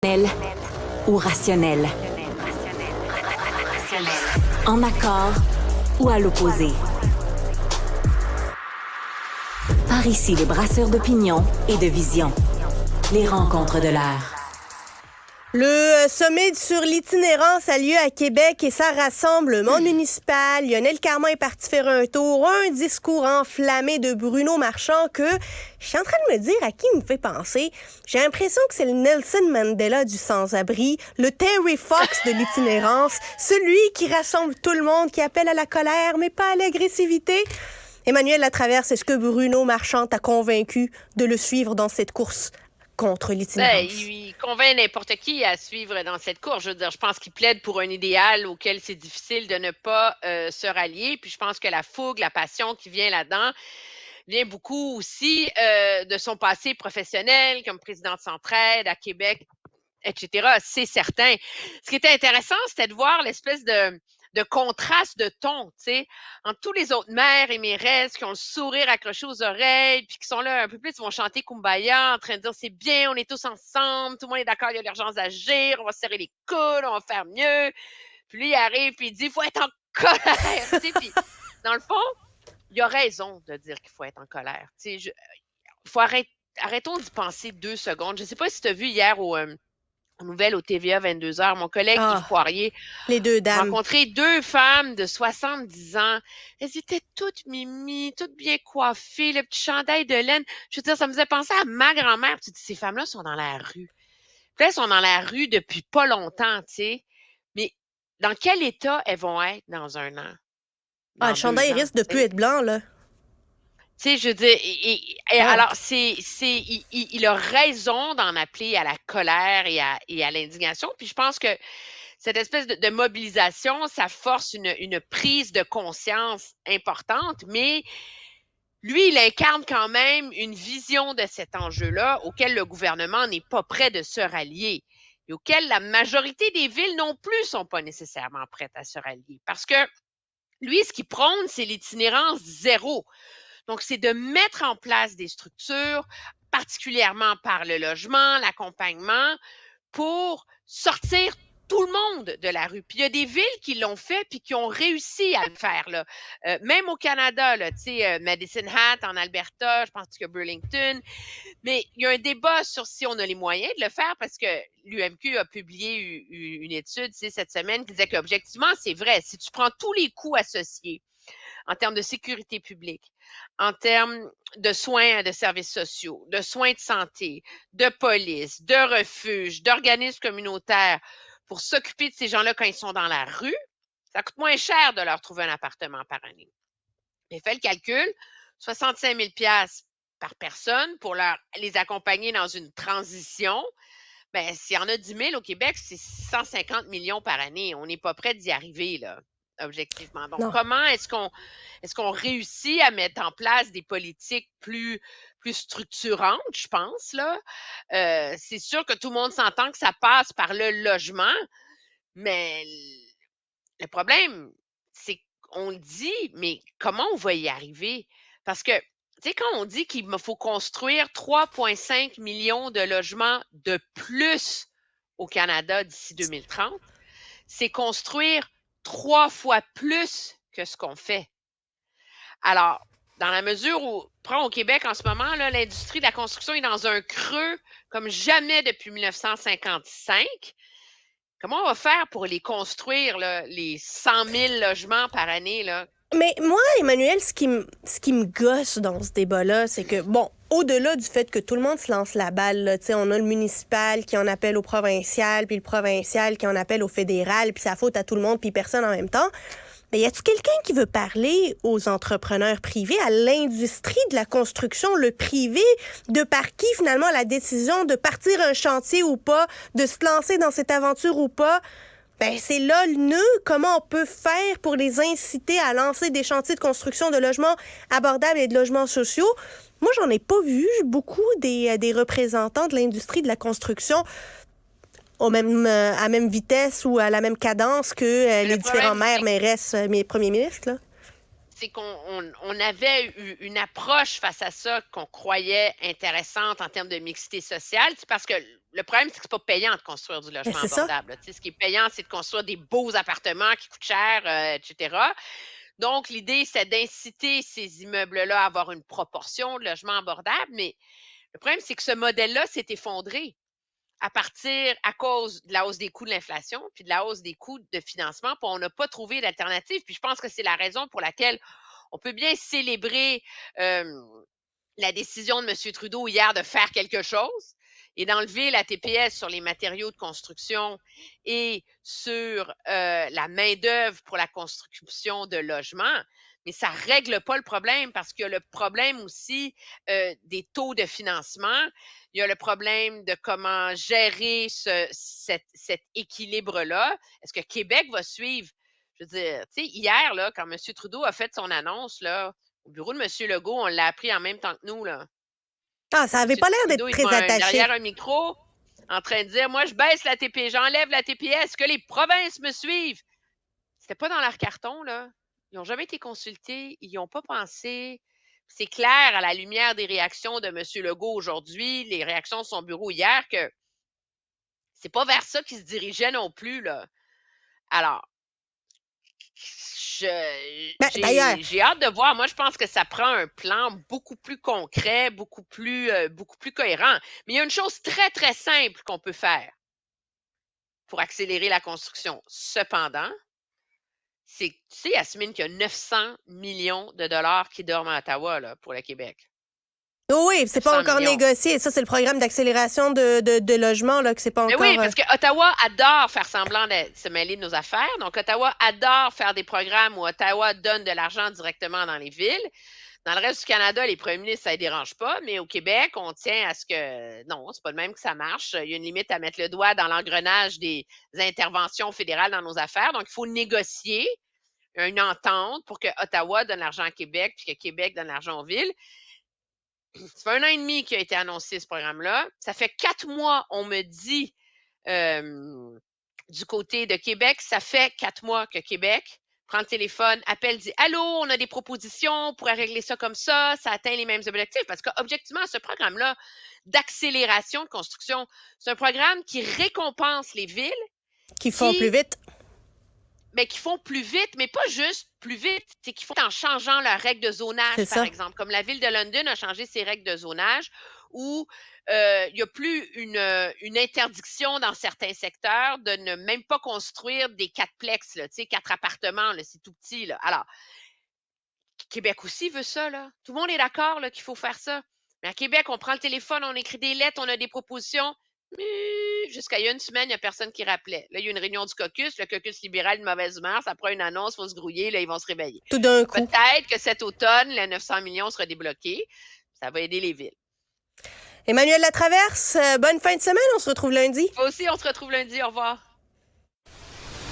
Rationnel ou rationnel. En accord ou à l'opposé. Par ici, les brasseurs d'opinion et de vision. Les rencontres de l'heure. Le sommet sur l'itinérance a lieu à Québec et ça rassemble le monde municipal. Lionel Carman est parti faire un tour, un discours enflammé de Bruno Marchand que je suis en train de me dire à qui il me fait penser. J'ai l'impression que c'est le Nelson Mandela du sans-abri, le Terry Fox de l'itinérance, celui qui rassemble tout le monde, qui appelle à la colère mais pas à l'agressivité. Emmanuel Latraverse, est-ce que Bruno Marchand t'a convaincu de le suivre dans cette course contre l'itinérance? Il convainc n'importe qui à suivre dans cette course. Je veux dire, je pense qu'il plaide pour un idéal auquel c'est difficile de ne pas se rallier. Puis je pense que la fougue, la passion qui vient là-dedans vient beaucoup aussi de son passé professionnel comme président de Centraide à Québec, etc. C'est certain. Ce qui était intéressant, c'était de voir l'espèce de contraste de ton, tu sais, entre tous les autres maires et mairesses qui ont le sourire accroché aux oreilles, puis qui sont là un peu plus, ils vont chanter Kumbaya, en train de dire c'est bien, on est tous ensemble, tout le monde est d'accord, il y a l'urgence d'agir, on va se serrer les coudes, on va faire mieux. Puis lui, il arrive, puis il dit, il faut être en colère, tu sais, puis dans le fond, il a raison de dire qu'il faut être en colère. Tu sais, il faut arrêtons d'y penser 2 secondes. Je ne sais pas si tu as vu hier aux nouvelles au TVA 22h, mon collègue Yves Poirier Les deux a dames. rencontré 2 femmes de 70 ans. Elles étaient toutes mimi, toutes bien coiffées, le petit chandail de laine. Je veux dire, ça me faisait penser à ma grand-mère. Tu dis, ces femmes-là sont dans la rue. Puis là, elles sont dans la rue depuis pas longtemps, tu sais. Mais dans quel état elles vont être dans 1 an? Le Dans chandail 2 ans, risque de tu plus sais? être blanc, là. Tu sais, je veux dire, Ah. alors, il a raison d'en appeler à la colère et à l'indignation. Puis je pense que cette espèce de mobilisation, ça force une prise de conscience importante, mais lui, il incarne quand même une vision de cet enjeu-là auquel le gouvernement n'est pas prêt de se rallier et auquel la majorité des villes non plus sont pas nécessairement prêtes à se rallier. Parce que lui, ce qu'il prône, c'est l'itinérance zéro. Donc, c'est de mettre en place des structures, particulièrement par le logement, l'accompagnement, pour sortir tout le monde de la rue. Puis il y a des villes qui l'ont fait puis qui ont réussi à le faire, là. Même au Canada, là, tu sais, Medicine Hat en Alberta, je pense que Burlington. Mais il y a un débat sur si on a les moyens de le faire parce que l'UMQ a publié une étude, tu sais, cette semaine qui disait qu'objectivement, c'est vrai, si tu prends tous les coûts associés en termes de sécurité publique, en termes de soins de services sociaux, de soins de santé, de police, de refuges, d'organismes communautaires pour s'occuper de ces gens-là quand ils sont dans la rue, ça coûte moins cher de leur trouver un appartement par année. Mais fais le calcul, 65 000 par personne pour les accompagner dans une transition. Ben, s'il y en a 10 000 au Québec, c'est 150 millions par année. On n'est pas prêt d'y arriver, là, objectivement. Donc, Non. comment est-ce qu'on réussit à mettre en place des politiques plus structurantes, je pense, là? C'est sûr que tout le monde s'entend que ça passe par le logement, mais le problème, c'est qu'on le dit, mais comment on va y arriver? Parce que, tu sais, quand on dit qu'il me faut construire 3,5 millions de logements de plus au Canada d'ici 2030, c'est construire 3 fois plus que ce qu'on fait. Alors, dans la mesure où, prends au Québec en ce moment, là, l'industrie de la construction est dans un creux comme jamais depuis 1955. Comment on va faire pour les construire, là, les 100 000 logements par année, là? Mais moi, Emmanuel, ce qui me gosse dans ce débat-là, c'est que, bon, au-delà du fait que tout le monde se lance la balle, là, on a le municipal qui en appelle au provincial, puis le provincial qui en appelle au fédéral, puis ça faute à tout le monde, puis personne en même temps. Mais y a-t-il quelqu'un qui veut parler aux entrepreneurs privés, à l'industrie de la construction, le privé, de par qui, finalement, la décision de partir un chantier ou pas, de se lancer dans cette aventure ou pas, ben c'est là le nœud. Comment on peut faire pour les inciter à lancer des chantiers de construction de logements abordables et de logements sociaux? Moi, j'en ai pas vu beaucoup des représentants de l'industrie de la construction à même vitesse ou à la même cadence que les différents maires, mairesses, mes premiers ministres, là. C'est qu'on avait eu une approche face à ça qu'on croyait intéressante en termes de mixité sociale. C'est parce que le problème, c'est que c'est pas payant de construire du Ben, logement c'est ça. abordable. Là. Tu sais, ce qui est payant, c'est de construire des beaux appartements qui coûtent cher, etc. Donc, l'idée, c'est d'inciter ces immeubles-là à avoir une proportion de logements abordables, mais le problème, c'est que ce modèle-là s'est effondré à cause de la hausse des coûts de l'inflation, puis de la hausse des coûts de financement, puis on n'a pas trouvé d'alternative. Puis je pense que c'est la raison pour laquelle on peut bien célébrer la décision de M. Trudeau hier de faire quelque chose et d'enlever la TPS sur les matériaux de construction et sur la main-d'œuvre pour la construction de logements. Mais ça ne règle pas le problème parce qu'il y a le problème aussi des taux de financement. Il y a le problème de comment gérer cet équilibre-là. Est-ce que Québec va suivre? Je veux dire, tu sais, hier, là, quand M. Trudeau a fait son annonce, là, au bureau de M. Legault, on l'a appris en même temps que nous, là. Ah, ça M. avait pas l'air Trudeau d'être est très attaché. derrière un micro en train de dire moi, je baisse la TP, j'enlève la TPS, que les provinces me suivent. C'était pas dans leur carton, là. Ils n'ont jamais été consultés, ils n'y ont pas pensé. C'est clair à la lumière des réactions de M. Legault aujourd'hui, les réactions de son bureau hier, que c'est pas vers ça qu'ils se dirigeaient non plus, là. Alors, Ben, d'ailleurs, j'ai hâte de voir. Moi, je pense que ça prend un plan beaucoup plus concret, beaucoup plus cohérent. Mais il y a une chose très, très simple qu'on peut faire pour accélérer la construction. Cependant, c'est, tu sais, Yasmine, qu'il y a 900 millions de dollars qui dorment à Ottawa là, pour le Québec. oui, c'est pas 900 encore millions. négocié. Ça, c'est le programme d'accélération de logement, là, que c'est pas Mais encore. oui, parce que Ottawa adore faire semblant de se mêler de nos affaires. Donc, Ottawa adore faire des programmes où Ottawa donne de l'argent directement dans les villes. Dans le reste du Canada, les premiers ministres, ça ne les dérange pas, mais au Québec, on tient à ce que non, c'est pas de même que ça marche. Il y a une limite à mettre le doigt dans l'engrenage des interventions fédérales dans nos affaires. Donc, il faut négocier une entente pour que Ottawa donne l'argent à Québec, puis que Québec donne l'argent aux villes. Ça fait 1 an et demi qu'il a été annoncé ce programme-là. Ça fait 4 mois, on me dit du côté de Québec, ça fait 4 mois que Québec prend le téléphone, appelle, dit allô, on a des propositions, on pourrait régler ça comme ça atteint les mêmes objectifs. Parce qu'objectivement, ce programme-là d'accélération de construction, c'est un programme qui récompense les villes Qui font plus vite. mais qui font plus vite, mais pas juste plus vite, c'est qu'ils font en changeant leurs règles de zonage, C'est par ça. exemple. Comme la ville de London a changé ses règles de zonage où il n'y a plus une interdiction dans certains secteurs de ne même pas construire des 4plex, là, 4 appartements, là, c'est tout petit. Là. Alors, Québec aussi veut ça. Là. Tout le monde est d'accord là, qu'il faut faire ça. Mais à Québec, on prend le téléphone, on écrit des lettres, on a des propositions. Jusqu'à il y a une semaine, il n'y a personne qui rappelait. Là, il y a une réunion du caucus, le caucus libéral de mauvaise humeur, ça prend une annonce, il faut se grouiller, là, ils vont se réveiller. Tout d'un coup. Peut-être que cet automne, les 900 millions sera débloqué. Ça va aider les villes. Emmanuel Latraverse, bonne fin de semaine. On se retrouve lundi. Toi aussi, on se retrouve lundi. Au revoir.